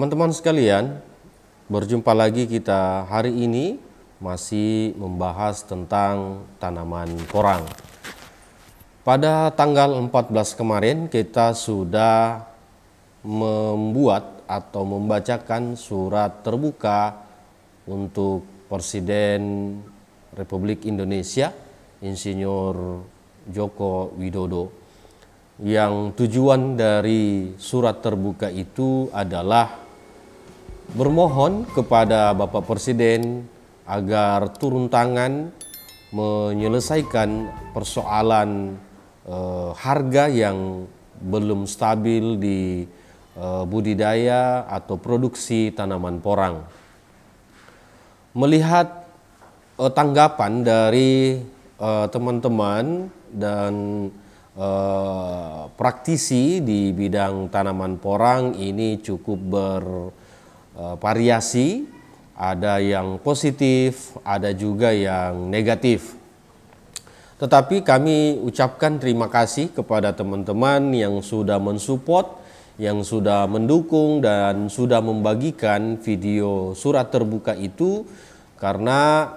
Teman-teman sekalian, berjumpa lagi kita hari ini masih membahas tentang tanaman porang. Pada tanggal 14 kemarin kita sudah membuat atau membacakan surat terbuka untuk Presiden Republik Indonesia, Insinyur Joko Widodo. Yang tujuan dari surat terbuka itu adalah bermohon kepada Bapak Presiden agar turun tangan menyelesaikan persoalan harga yang belum stabil di budidaya atau produksi tanaman porang. Melihat tanggapan dari teman-teman dan praktisi di bidang tanaman porang ini cukup bervariasi, ada yang positif, ada juga yang negatif. Tetapi kami ucapkan terima kasih kepada teman-teman yang sudah mensupport, yang sudah mendukung dan sudah membagikan video surat terbuka itu, karena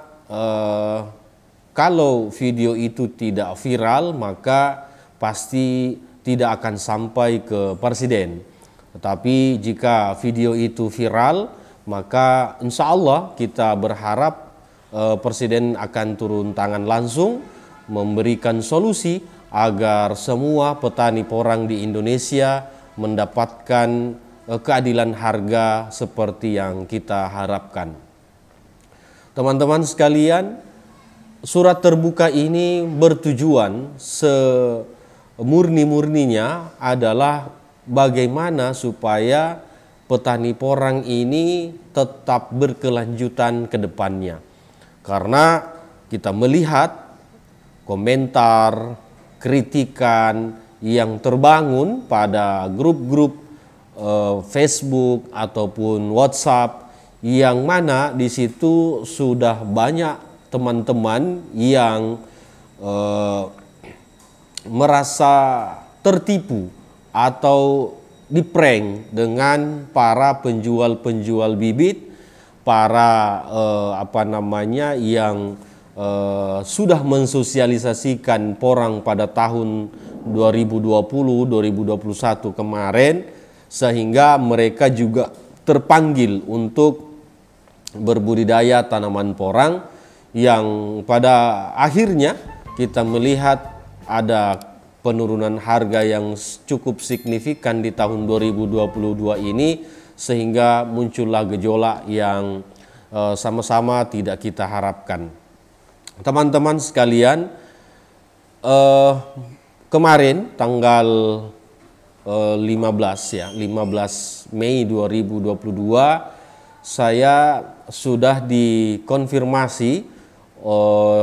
kalau video itu tidak viral maka pasti tidak akan sampai ke Presiden. Tetapi jika video itu viral, maka insya Allah kita berharap Presiden akan turun tangan langsung memberikan solusi agar semua petani porang di Indonesia mendapatkan keadilan harga seperti yang kita harapkan. Teman-teman sekalian, surat terbuka ini bertujuan murni-murninya adalah bagaimana supaya petani porang ini tetap berkelanjutan ke depannya. Karena kita melihat komentar, kritikan yang terbangun pada grup-grup Facebook ataupun WhatsApp, yang mana di situ sudah banyak teman-teman yang merasa tertipu atau diprank dengan para penjual-penjual bibit, para yang sudah mensosialisasikan porang pada tahun 2020-2021 kemarin, sehingga mereka juga terpanggil untuk berbudidaya tanaman porang, yang pada akhirnya kita melihat ada penurunan harga yang cukup signifikan di tahun 2022 ini, sehingga muncullah gejolak yang sama-sama tidak kita harapkan. Teman-teman sekalian, kemarin tanggal 15 Mei 2022 saya sudah dikonfirmasi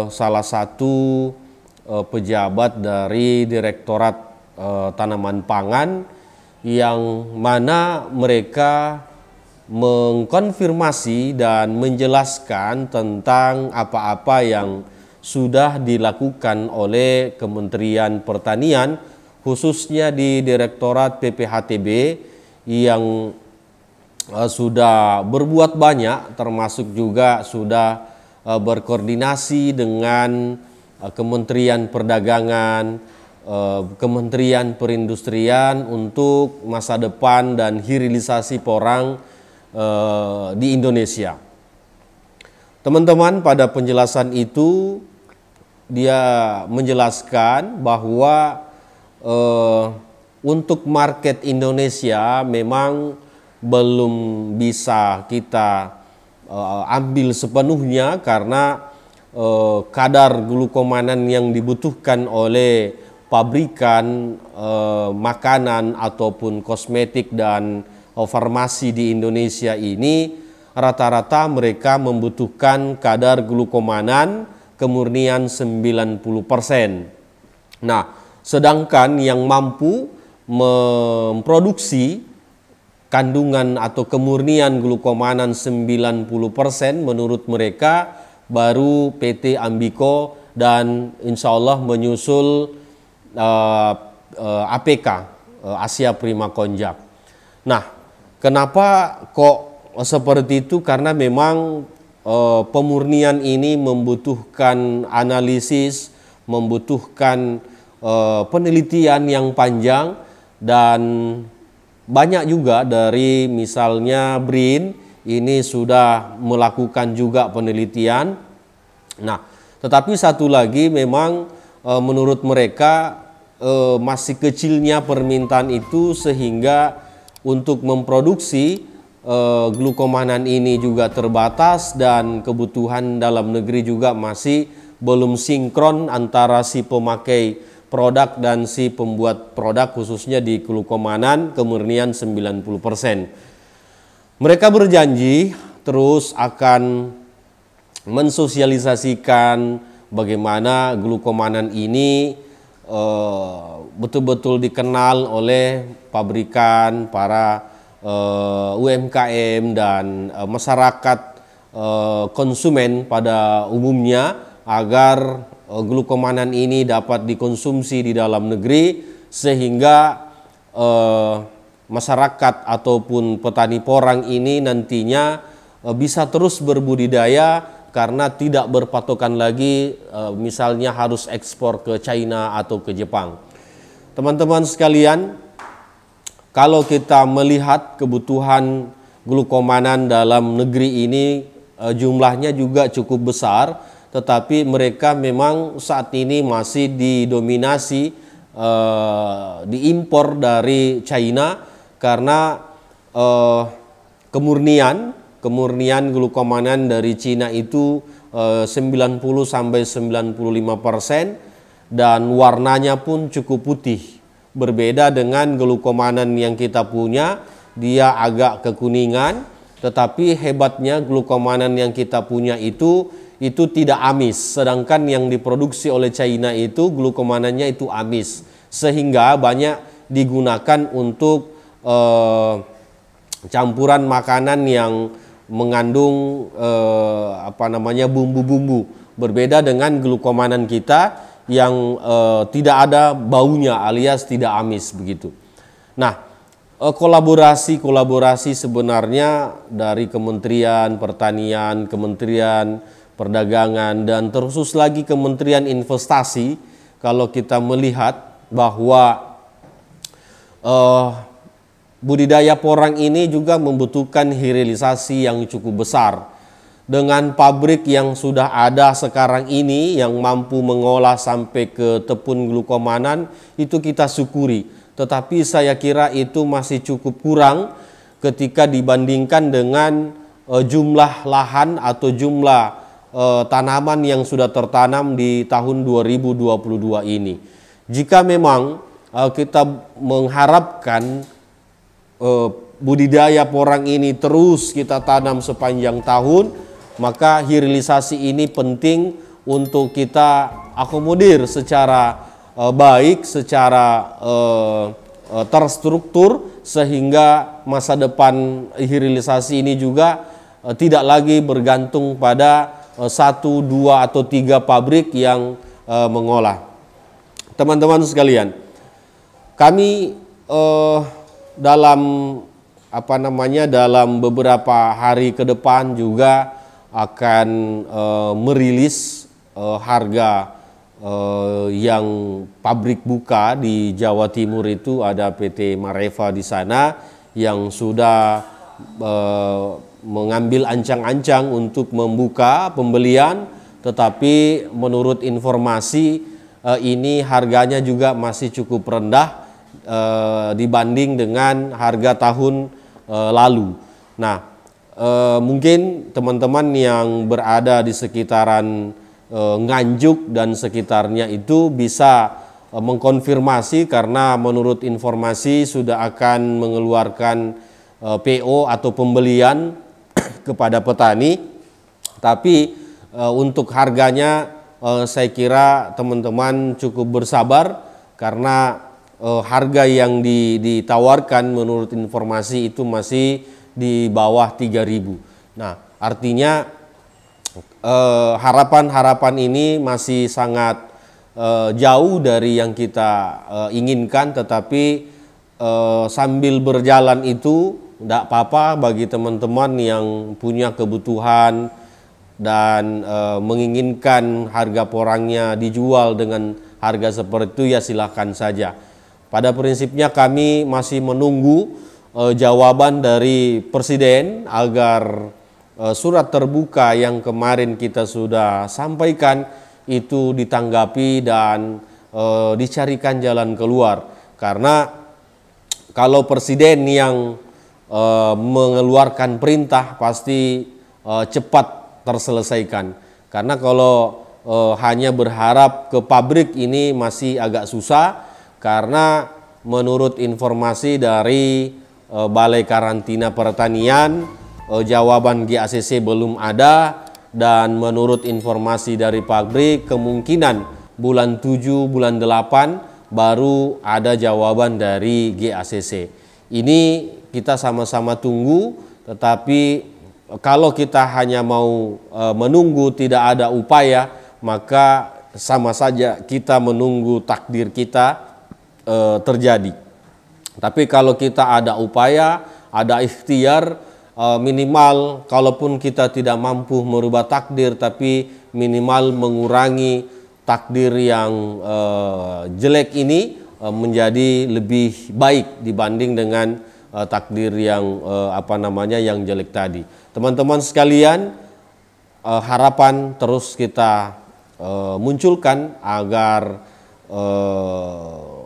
salah satu pejabat dari Direktorat Tanaman Pangan, yang mana mereka mengkonfirmasi dan menjelaskan tentang apa-apa yang sudah dilakukan oleh Kementerian Pertanian, khususnya di Direktorat PPHTB, yang sudah berbuat banyak, termasuk juga sudah berkoordinasi dengan Kementerian Perdagangan, Kementerian Perindustrian untuk masa depan dan hilirisasi porang di Indonesia. Teman-teman, pada penjelasan itu dia menjelaskan bahwa untuk market Indonesia memang belum bisa kita ambil sepenuhnya, karena kadar glukomanan yang dibutuhkan oleh pabrikan makanan ataupun kosmetik dan farmasi di Indonesia ini rata-rata mereka membutuhkan kadar glukomanan kemurnian 90%. Nah, sedangkan yang mampu memproduksi kandungan atau kemurnian glukomanan 90% menurut mereka baru PT Ambiko dan insya Allah menyusul APK, Asia Prima Konjak. Nah, Kenapa kok seperti itu? Karena memang pemurnian ini membutuhkan analisis, membutuhkan penelitian yang panjang, dan banyak juga dari misalnya BRIN ini sudah melakukan juga penelitian. Nah, tetapi satu lagi memang menurut mereka masih kecilnya permintaan itu, sehingga untuk memproduksi glukomanan ini juga terbatas, dan kebutuhan dalam negeri juga masih belum sinkron antara si pemakai produk dan si pembuat produk, khususnya di glukomanan kemurnian 90%. Mereka berjanji terus akan mensosialisasikan bagaimana glukomanan ini betul-betul dikenal oleh pabrikan, para UMKM dan masyarakat konsumen pada umumnya, agar glukomanan ini dapat dikonsumsi di dalam negeri, sehingga masyarakat ataupun petani porang ini nantinya bisa terus berbudidaya, karena tidak berpatokan lagi misalnya harus ekspor ke China atau ke Jepang. Teman-teman sekalian, kalau kita melihat kebutuhan glukomanan dalam negeri ini jumlahnya juga cukup besar, tetapi mereka memang saat ini masih didominasi diimpor dari China, karena kemurnian glukomanan dari Cina itu 90-95%, dan warnanya pun cukup putih. Berbeda dengan glukomanan yang kita punya, dia agak kekuningan, tetapi hebatnya glukomanan yang kita punya itu tidak amis, sedangkan yang diproduksi oleh China itu glukomanannya itu amis, sehingga banyak digunakan untuk campuran makanan yang mengandung bumbu-bumbu. Berbeda dengan glukomanan kita yang tidak ada baunya, alias tidak amis begitu. Nah, kolaborasi sebenarnya dari Kementerian Pertanian, Kementerian Perdagangan, dan terkhusus lagi Kementerian Investasi, kalau kita melihat bahwa budidaya porang ini juga membutuhkan hilirisasi yang cukup besar. Dengan pabrik yang sudah ada sekarang ini yang mampu mengolah sampai ke tepung glukomanan, itu kita syukuri. Tetapi saya kira itu masih cukup kurang ketika dibandingkan dengan jumlah lahan atau jumlah tanaman yang sudah tertanam di tahun 2022 ini. Jika memang kita mengharapkan budidaya porang ini terus kita tanam sepanjang tahun, maka hilirisasi ini penting untuk kita akomodir secara baik, secara terstruktur, sehingga masa depan hilirisasi ini juga tidak lagi bergantung pada 1, 2, atau 3 pabrik yang mengolah. Teman-teman sekalian, kami dalam beberapa hari ke depan juga akan merilis harga yang pabrik buka di Jawa Timur. Itu ada PT Mareva di sana yang sudah mengambil ancang-ancang untuk membuka pembelian, tetapi menurut informasi ini harganya juga masih cukup rendah dibanding dengan harga tahun lalu. Nah, mungkin teman-teman yang berada di sekitaran Nganjuk dan sekitarnya itu bisa mengkonfirmasi, karena menurut informasi sudah akan mengeluarkan PO atau pembelian kepada petani. Tapi untuk harganya saya kira teman-teman cukup bersabar, karena harga yang ditawarkan menurut informasi itu masih di bawah 3.000. Nah, artinya harapan-harapan ini masih sangat jauh dari yang kita inginkan, tetapi sambil berjalan itu tidak apa-apa bagi teman-teman yang punya kebutuhan dan menginginkan harga porangnya dijual dengan harga seperti itu, ya silakan saja. Pada prinsipnya kami masih menunggu jawaban dari Presiden agar surat terbuka yang kemarin kita sudah sampaikan itu ditanggapi dan dicarikan jalan keluar. Karena kalau Presiden yang mengeluarkan perintah pasti cepat terselesaikan. Karena kalau hanya berharap ke pabrik ini masih agak susah, karena menurut informasi dari Balai Karantina Pertanian, jawaban GACC belum ada, dan menurut informasi dari pabrik kemungkinan bulan 7, bulan 8 baru ada jawaban dari GACC. Ini kita sama-sama tunggu, tetapi kalau kita hanya mau menunggu tidak ada upaya, maka sama saja kita menunggu takdir kita terjadi. Tapi kalau kita ada upaya, ada ikhtiar, minimal kalaupun kita tidak mampu merubah takdir, tapi minimal mengurangi takdir yang jelek ini menjadi lebih baik dibanding dengan takdir yang yang jelek tadi. Teman-teman sekalian, harapan terus kita munculkan agar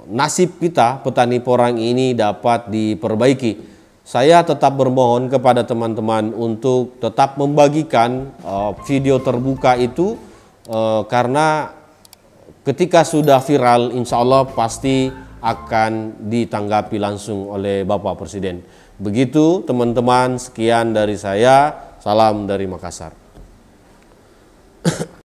nasib kita petani porang ini dapat diperbaiki. Saya tetap bermohon kepada teman-teman untuk tetap membagikan video terbuka itu, karena ketika sudah viral insya Allah pasti akan ditanggapi langsung oleh Bapak Presiden. Begitu teman-teman, sekian dari saya, salam dari Makassar.